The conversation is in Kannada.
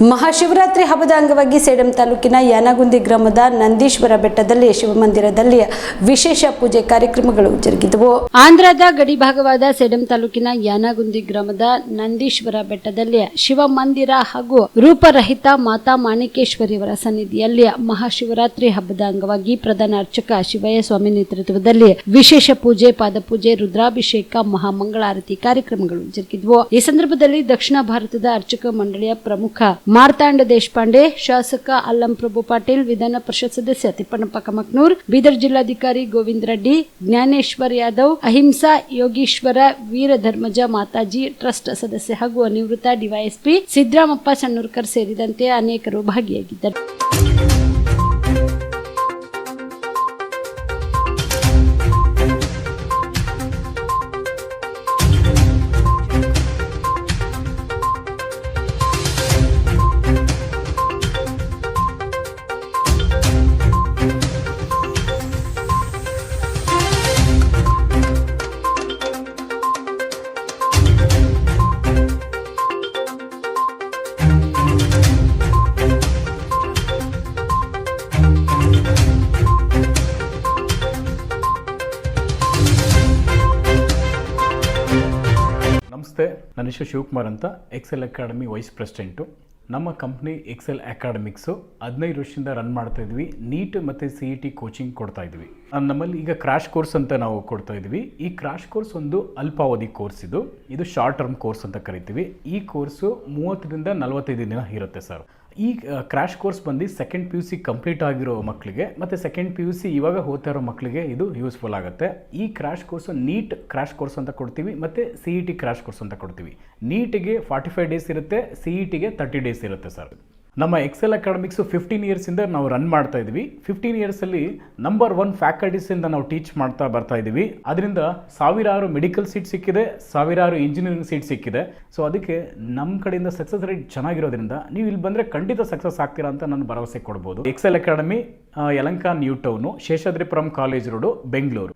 ಮಹಾಶಿವರಾತ್ರಿ ಹಬ್ಬದ ಅಂಗವಾಗಿ ಸೇಡಂ ತಾಲೂಕಿನ ಯಾನಗುಂದಿ ಗ್ರಾಮದ ನಂದೀಶ್ವರ ಬೆಟ್ಟದಲ್ಲಿ ಶಿವಮಂದಿರದಲ್ಲಿ ವಿಶೇಷ ಪೂಜೆ ಕಾರ್ಯಕ್ರಮಗಳು ಜರುಗಿದವು. ಆಂಧ್ರದ ಗಡಿಭಾಗವಾದ ಸೇಡಂ ತಾಲೂಕಿನ ಯಾನಗುಂದಿ ಗ್ರಾಮದ ನಂದೀಶ್ವರ ಬೆಟ್ಟದಲ್ಲಿ ಶಿವಮಂದಿರ ಹಾಗೂ ರೂಪರಹಿತ ಮಾತಾ ಮಾಣಿಕೇಶ್ವರಿಯವರ ಸನ್ನಿಧಿಯಲ್ಲಿ ಮಹಾಶಿವರಾತ್ರಿ ಹಬ್ಬದ ಅಂಗವಾಗಿ ಪ್ರಧಾನ ಅರ್ಚಕ ಶಿವಯ್ಯ ಸ್ವಾಮಿ ನೇತೃತ್ವದಲ್ಲಿ ವಿಶೇಷ ಪೂಜೆ, ಪಾದಪೂಜೆ, ರುದ್ರಾಭಿಷೇಕ, ಮಹಾಮಂಗಳಾರತಿ ಕಾರ್ಯಕ್ರಮಗಳು ಜರುಗಿದವು. ಈ ಸಂದರ್ಭದಲ್ಲಿ ದಕ್ಷಿಣ ಭಾರತದ ಅರ್ಚಕ ಮಂಡಳಿಯ ಪ್ರಮುಖ ಮಾರ್ತಾಂಡ ದೇಶಪಾಂಡೆ, ಶಾಸಕ ಅಲ್ಲಂ ಪ್ರಭು ಪಾಟೀಲ್, ವಿಧಾನ ಪರಿಷತ್ ಸದಸ್ಯ ತಿಪ್ಪಣ್ಣಪ್ಪ ಕಮಕ್ನೂರ್, ಬೀದರ್ ಜಿಲ್ಲಾಧಿಕಾರಿ ಗೋವಿಂದ ರೆಡ್ಡಿ, ಜ್ಞಾನೇಶ್ವರ್ ಯಾದವ್, ಅಹಿಂಸಾ ಯೋಗೀಶ್ವರ ವೀರಧರ್ಮಜ ಮಾತಾಜಿ ಟ್ರಸ್ಟ್ ಸದಸ್ಯ ಹಾಗೂ ನಿವೃತ್ತ ಡಿವೈಎಸ್ಪಿ ಸಿದ್ದರಾಮಪ್ಪ ಸಣ್ಣೂರ್ಕರ್ ಸೇರಿದಂತೆ ಅನೇಕರು ಭಾಗಿಯಾಗಿದ್ದರು. ನಮಸ್ತೆ, ನನ್ನ ಹೆಸರು ಶಿವಕುಮಾರ್ ಅಂತ. Excel Academy vice president. ನಮ್ಮ ಕಂಪ್ನಿ ಎಕ್ಸೆಲ್ ಅಕಾಡೆಮಿಕ್ಸು 15 ವರ್ಷದಿಂದ ರನ್ ಮಾಡ್ತಾ ಇದ್ವಿ. ನೀಟ್ ಮತ್ತು CET ಕೋಚಿಂಗ್ ಕೊಡ್ತಾ ಇದ್ವಿ. ನಮ್ಮಲ್ಲಿ ಈಗ ಕ್ರಾಶ್ ಕೋರ್ಸ್ ಅಂತ ನಾವು ಕೊಡ್ತಾ ಇದ್ವಿ. ಈ ಕ್ರಾಶ್ ಕೋರ್ಸ್ ಒಂದು ಅಲ್ಪಾವಧಿ ಕೋರ್ಸ್. ಇದು ಶಾರ್ಟ್ ಟರ್ಮ್ ಕೋರ್ಸ್ ಅಂತ ಕರಿತೀವಿ. ಈ ಕೋರ್ಸು 30ರಿಂದ 45 ದಿನ ಇರುತ್ತೆ ಸರ್. ಈ ಕ್ರಾಶ್ ಕೋರ್ಸ್ ಬಂದು ಸೆಕೆಂಡ್ PUC ಕಂಪ್ಲೀಟ್ ಆಗಿರೋ ಮಕ್ಕಳಿಗೆ ಮತ್ತು ಸೆಕೆಂಡ್ PUC ಇವಾಗ ಓದ್ತಾ ಇರೋ ಮಕ್ಕಳಿಗೆ ಇದು ಯೂಸ್ಫುಲ್ ಆಗುತ್ತೆ. ಈ crash course NEET crash course ಅಂತ ಕೊಡ್ತೀವಿ ಮತ್ತು CET ಕ್ರಾಶ್ ಕೋರ್ಸ್ ಅಂತ ಕೊಡ್ತೀವಿ. ನೀಟಿಗೆ 45 ಡೇಸ್ ಇರುತ್ತೆ, CETಗೆ 30 ಡೇಸ್ ಇರುತ್ತೆ ಸರ್. ನಮ್ಮ ಎಕ್ಸೆಲ್ ಅಕಾಡೆಮಿಕ್ಸು 15 ಇಯರ್ಸಿಂದ ನಾವು ರನ್ ಮಾಡ್ತಾ ಇದ್ವಿ. 15 ಇಯರ್ಸಲ್ಲಿ ನಂಬರ್ 1 ಫ್ಯಾಕಲ್ಟೀಸಿಂದ ನಾವು ಟೀಚ್ ಮಾಡ್ತಾ ಬರ್ತಾ ಇದ್ದೀವಿ. ಅದರಿಂದ ಸಾವಿರಾರು ಮೆಡಿಕಲ್ ಸೀಟ್ ಸಿಕ್ಕಿದೆ, ಸಾವಿರಾರು ಇಂಜಿನಿಯರಿಂಗ್ ಸೀಟ್ ಸಿಕ್ಕಿದೆ. ಸೊ ಅದಕ್ಕೆ ನಮ್ಮ ಕಡೆಯಿಂದ ಸಕ್ಸಸ್ ರೇಟ್ ಚೆನ್ನಾಗಿರೋದ್ರಿಂದ ನೀವು ಇಲ್ಲಿ ಬಂದರೆ ಖಂಡಿತ ಸಕ್ಸಸ್ ಆಗ್ತೀರಾ ಅಂತ ನಾನು ಭರವಸೆ ಕೊಡ್ಬೋದು. Excel Academy Yelahanka new town, Seshadripuram college road, Bengaluru.